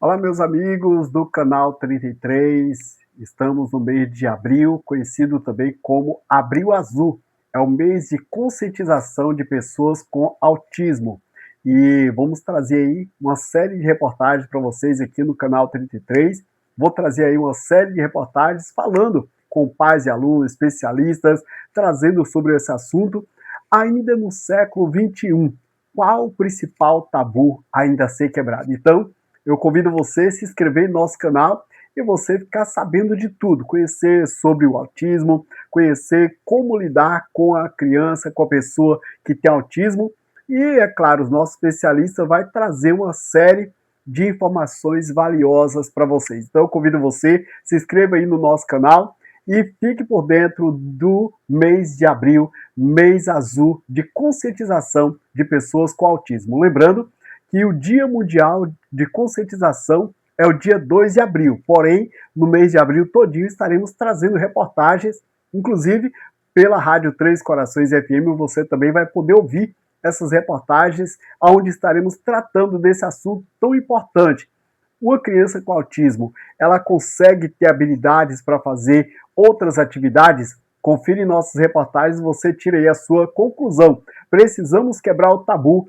Olá, meus amigos do canal 33. Estamos no mês de abril, conhecido também como Abril Azul. É o mês de conscientização de pessoas com autismo. E vamos trazer aí uma série de reportagens para vocês aqui no canal 33. Vou trazer aí uma série de reportagens falando com pais e alunos, especialistas, trazendo sobre esse assunto. Ainda no século 21, qual o principal tabu ainda a ser quebrado? Então, eu convido você a se inscrever no nosso canal e você ficar sabendo de tudo, conhecer sobre o autismo, conhecer como lidar com a criança, com a pessoa que tem autismo. E, é claro, os nossos especialistas vão trazer uma série de informações valiosas para vocês. Então, eu convido você, se inscreva aí no nosso canal e fique por dentro do mês de abril, mês azul de conscientização de pessoas com autismo. Lembrando que o Dia Mundial de Conscientização é o dia 2 de abril, porém, no mês de abril todinho estaremos trazendo reportagens, inclusive pela Rádio Três Corações FM, você também vai poder ouvir essas reportagens, onde estaremos tratando desse assunto tão importante. Uma criança com autismo, ela consegue ter habilidades para fazer outras atividades? Confira em nossas reportagens, você tira aí a sua conclusão. Precisamos quebrar o tabu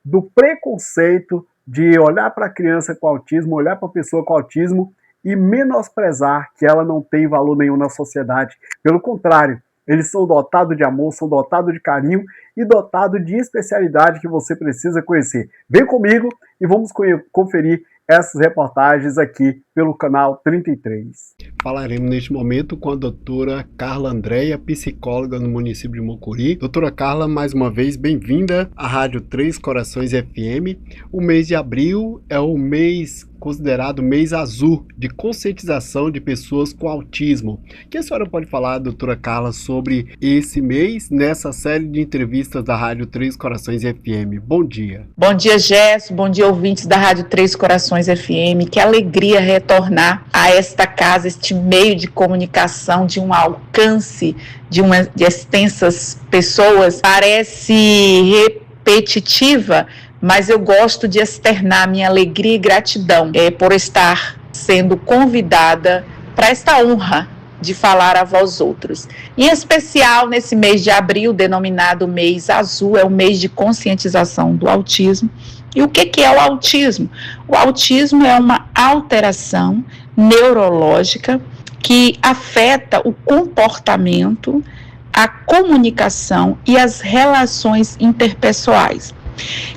do preconceito de olhar para a criança com autismo, olhar para a pessoa com autismo e menosprezar que ela não tem valor nenhum na sociedade. Pelo contrário, eles são dotados de amor, são dotados de carinho e dotados de especialidade que você precisa conhecer. Vem comigo e vamos conferir essas reportagens aqui pelo canal 33. Falaremos neste momento com a doutora Carla Andréia, psicóloga no município de Mucuri. Doutora Carla, mais uma vez, bem-vinda à Rádio Três Corações FM. O mês de abril é o mês considerado mês azul de conscientização de pessoas com autismo. O que a senhora pode falar, doutora Carla, sobre esse mês nessa série de entrevistas da Rádio Três Corações FM? Bom dia. Bom dia, Gesso. Bom dia, ouvintes da Rádio Três Corações FM. Que alegria retornar a esta casa, este meio de comunicação de um alcance de extensas pessoas. Parece repetitiva, mas eu gosto de externar minha alegria e gratidão por estar sendo convidada para esta honra de falar a vós outros. Em especial, nesse mês de abril, denominado mês azul, é o mês de conscientização do autismo. E o que é o autismo? O autismo é uma alteração neurológica que afeta o comportamento, a comunicação e as relações interpessoais.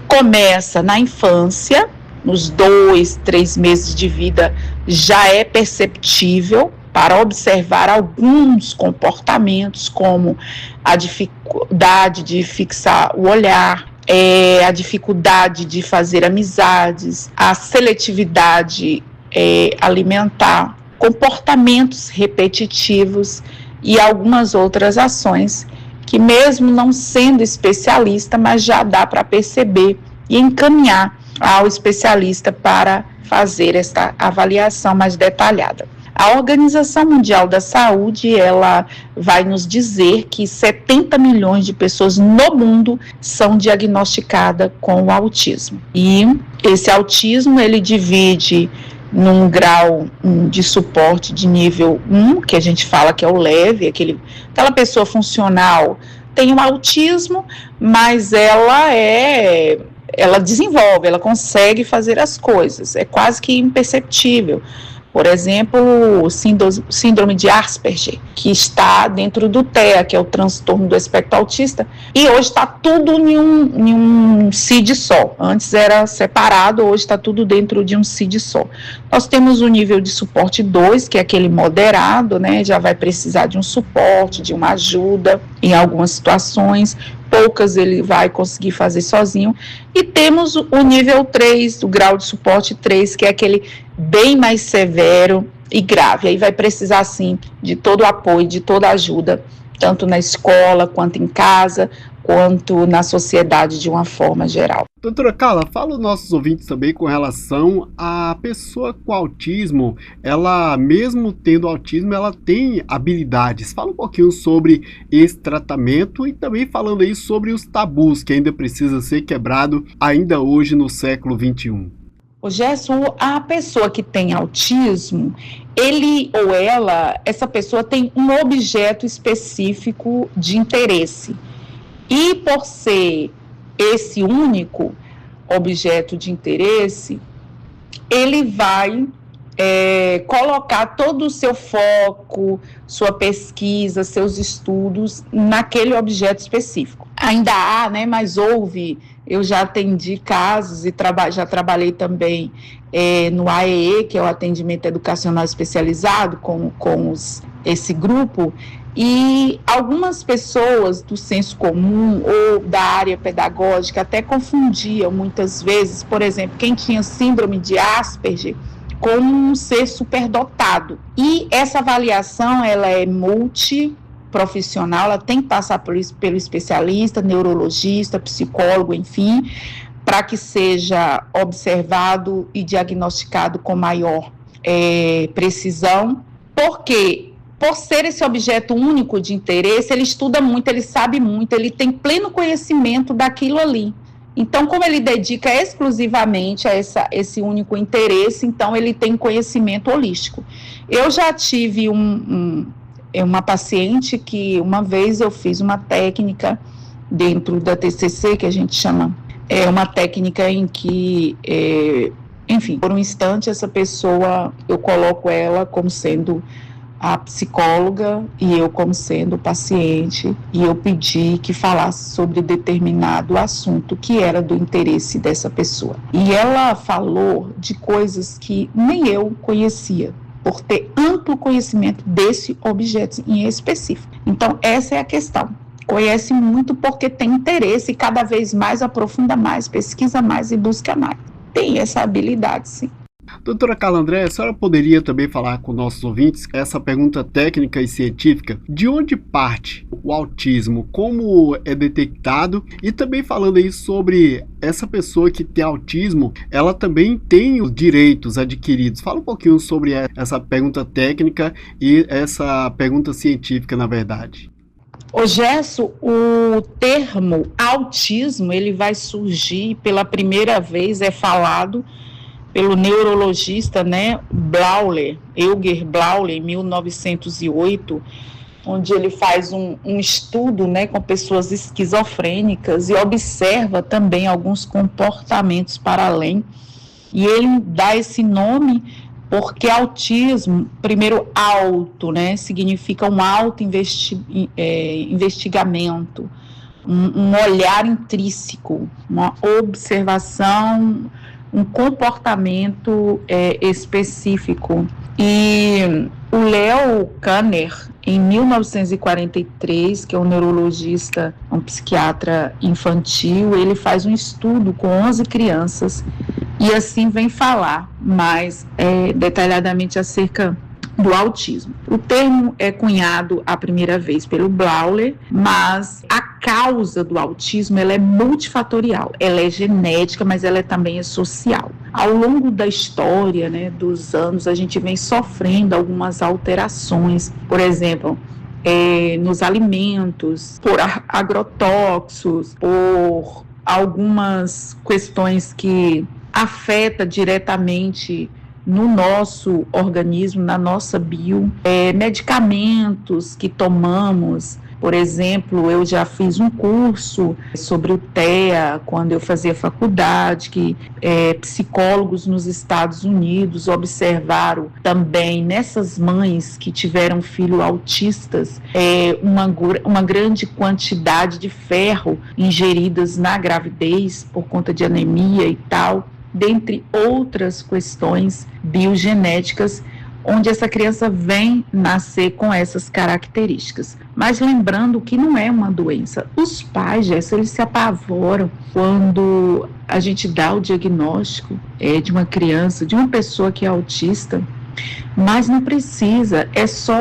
Começa na infância, nos 2, 3 meses de vida, já é perceptível para observar alguns comportamentos, como a dificuldade de fixar o olhar, a dificuldade de fazer amizades, a seletividade alimentar, comportamentos repetitivos e algumas outras ações que, mesmo não sendo especialista, mas já dá para perceber e encaminhar ao especialista para fazer esta avaliação mais detalhada. A Organização Mundial da Saúde, ela vai nos dizer que 70 milhões de pessoas no mundo são diagnosticadas com o autismo. E esse autismo, ele divide num grau de suporte de nível 1, que a gente fala que é o leve, aquela pessoa funcional tem um autismo, mas ela desenvolve, ela consegue fazer as coisas, é quase que imperceptível. Por exemplo, o síndrome de Asperger, que está dentro do TEA, que é o transtorno do espectro autista, e hoje está tudo em um CID só. Antes era separado, hoje está tudo dentro de um CID só. Nós temos o nível de suporte 2, que é aquele moderado, né? Já vai precisar de um suporte, de uma ajuda em algumas situações. Poucas ele vai conseguir fazer sozinho. E temos o nível 3, o grau de suporte 3, que é aquele bem mais severo e grave. Aí vai precisar, sim, de todo o apoio, de toda a ajuda, tanto na escola, quanto em casa, quanto na sociedade de uma forma geral. Doutora Carla, fala aos nossos ouvintes também com relação à pessoa com autismo. Ela, mesmo tendo autismo, ela tem habilidades. Fala um pouquinho sobre esse tratamento e também falando aí sobre os tabus que ainda precisa ser quebrado ainda hoje no século XXI. O Gerson, a pessoa que tem autismo, ele ou ela, essa pessoa tem um objeto específico de interesse. E por ser esse único objeto de interesse, ele vai colocar todo o seu foco, sua pesquisa, seus estudos naquele objeto específico. Ainda há, né, mas houve, eu já atendi casos e já trabalhei também no AEE, que é o Atendimento Educacional Especializado, com esse grupo, e algumas pessoas do senso comum ou da área pedagógica até confundiam muitas vezes, por exemplo, quem tinha síndrome de Asperger como um ser superdotado. E essa avaliação, ela é multiprofissional, ela tem que passar pelo especialista, neurologista, psicólogo, enfim, para que seja observado e diagnosticado com maior precisão, porque por ser esse objeto único de interesse, ele estuda muito, ele sabe muito, ele tem pleno conhecimento daquilo ali. Então, como ele dedica exclusivamente a esse único interesse, então ele tem conhecimento holístico. Eu já tive uma paciente que uma vez eu fiz uma técnica dentro da TCC, que a gente chama, uma técnica em que, enfim, por um instante essa pessoa, eu coloco ela como sendo a psicóloga e eu como sendo o paciente, e eu pedi que falasse sobre determinado assunto que era do interesse dessa pessoa. E ela falou de coisas que nem eu conhecia, por ter amplo conhecimento desse objeto em específico. Então, essa é a questão. Conhece muito porque tem interesse e cada vez mais aprofunda mais, pesquisa mais e busca mais. Tem essa habilidade, sim. Doutora Carla Andréia, a senhora poderia também falar com nossos ouvintes essa pergunta técnica e científica, de onde parte o autismo, como é detectado, e também falando aí sobre essa pessoa que tem autismo, ela também tem os direitos adquiridos. Fala um pouquinho sobre essa pergunta técnica e essa pergunta científica, na verdade. Ô Gerson, o termo autismo, ele vai surgir pela primeira vez, falado pelo neurologista, né, Euger Blauler, em 1908, onde ele faz um estudo, né, com pessoas esquizofrênicas e observa também alguns comportamentos para além. E ele dá esse nome porque autismo, primeiro auto, né, significa um investigamento, um olhar intrínseco, uma observação, um comportamento específico. E o Leo Kanner, em 1943, que é um neurologista, um psiquiatra infantil, ele faz um estudo com 11 crianças e assim vem falar mais detalhadamente acerca do autismo. O termo é cunhado a primeira vez pelo Blauler, mas a causa do autismo ela é multifatorial, ela é genética, mas ela também é social. Ao longo da história, né, dos anos, a gente vem sofrendo algumas alterações, por exemplo, nos alimentos, por agrotóxicos, por algumas questões que afetam diretamente no nosso organismo, na nossa bio, medicamentos que tomamos. Por exemplo, eu já fiz um curso sobre o TEA, quando eu fazia faculdade, que psicólogos nos Estados Unidos observaram também nessas mães que tiveram filhos autistas, uma grande quantidade de ferro ingeridas na gravidez por conta de anemia e tal, dentre outras questões biogenéticas, onde essa criança vem nascer com essas características. Mas lembrando que não é uma doença. Os pais, eles se apavoram quando a gente dá o diagnóstico de uma criança, de uma pessoa que é autista, mas não precisa, é só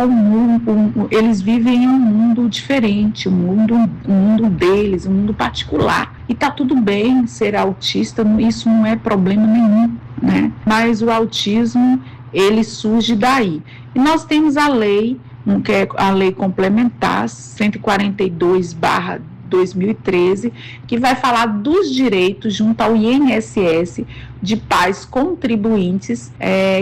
eles vivem em um mundo diferente, um mundo deles, um mundo particular. E tá tudo bem ser autista, isso não é problema nenhum, né? Mas o autismo, ele surge daí. E nós temos a lei, que é a lei complementar 142/2000, 2013, que vai falar dos direitos junto ao INSS de pais contribuintes,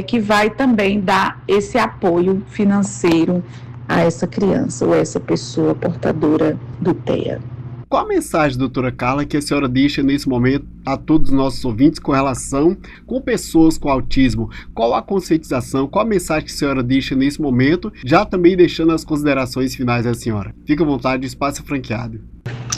que vai também dar esse apoio financeiro a essa criança ou essa pessoa portadora do TEA. Qual a mensagem, doutora Carla, que a senhora deixa nesse momento a todos os nossos ouvintes com relação com pessoas com autismo? Qual a conscientização, qual a mensagem que a senhora deixa nesse momento, já também deixando as considerações finais da senhora? Fique à vontade, o espaço é franqueado.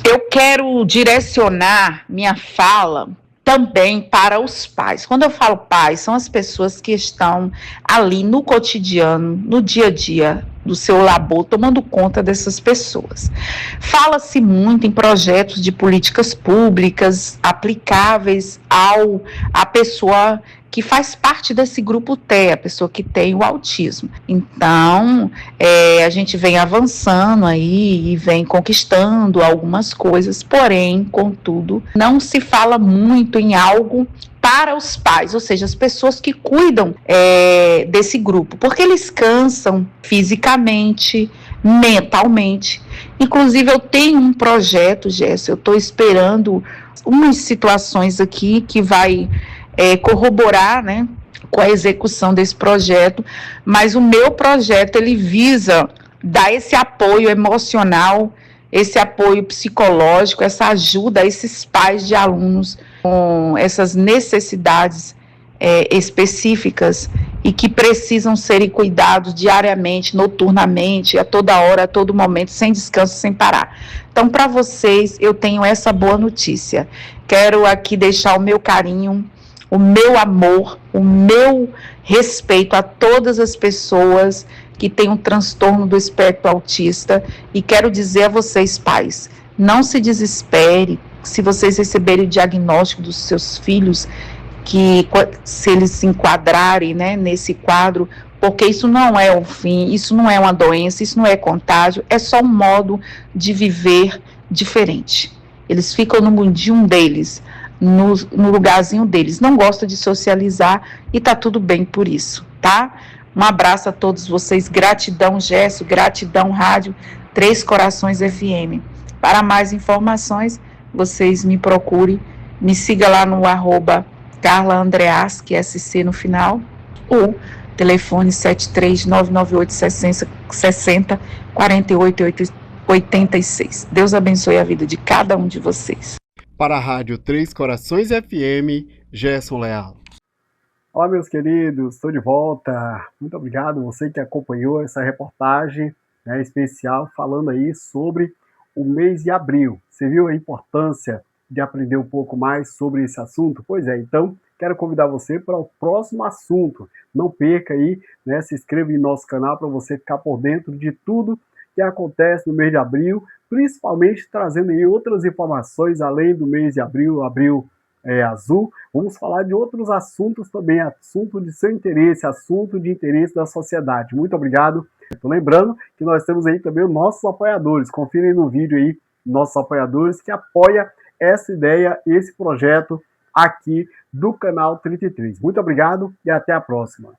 Eu quero direcionar minha fala também para os pais. Quando eu falo pais, são as pessoas que estão ali no cotidiano, no dia a dia do seu labor, tomando conta dessas pessoas. Fala-se muito em projetos de políticas públicas aplicáveis à pessoa que faz parte desse grupo TEA, a pessoa que tem o autismo. Então, a gente vem avançando aí e vem conquistando algumas coisas, porém, contudo, não se fala muito em algo para os pais, ou seja, as pessoas que cuidam desse grupo, porque eles cansam fisicamente, mentalmente. Inclusive, eu tenho um projeto, Jéssica, eu estou esperando umas situações aqui que vai corroborar, né, com a execução desse projeto, mas o meu projeto, ele visa dar esse apoio emocional, esse apoio psicológico, essa ajuda a esses pais de alunos com essas necessidades específicas e que precisam serem cuidados diariamente, noturnamente, a toda hora, a todo momento, sem descanso, sem parar. Então, para vocês, eu tenho essa boa notícia. Quero aqui deixar o meu carinho, o meu amor, o meu respeito a todas as pessoas que têm um transtorno do espectro autista, e quero dizer a vocês, pais, não se desespere se vocês receberem o diagnóstico dos seus filhos, que se eles se enquadrarem, né, nesse quadro, porque isso não é um fim, isso não é uma doença, isso não é contágio, é só um modo de viver diferente. Eles ficam no mundinho deles, no lugarzinho deles, não gosta de socializar e tá tudo bem por isso, tá? Um abraço a todos vocês, gratidão Gesso, gratidão Rádio Três Corações FM. Para mais informações, vocês me procurem, me siga lá no @CarlaAndreas, que é SC no final, ou telefone 73998604886. Deus abençoe a vida de cada um de vocês. Para a Rádio Três Corações FM, Gerson Leal. Olá, meus queridos, estou de volta. Muito obrigado você que acompanhou essa reportagem, né, especial falando aí sobre o mês de abril. Você viu a importância de aprender um pouco mais sobre esse assunto? Pois é, então quero convidar você para o próximo assunto. Não perca aí, né, se inscreva em nosso canal para você ficar por dentro de tudo que acontece no mês de abril, principalmente trazendo aí outras informações além do mês de abril, azul. Vamos falar de outros assuntos também, assunto de seu interesse, assunto de interesse da sociedade. Muito obrigado. Estou lembrando que nós temos aí também os nossos apoiadores. Confira aí no vídeo aí, nossos apoiadores que apoia essa ideia, esse projeto aqui do canal 33. Muito obrigado e até a próxima.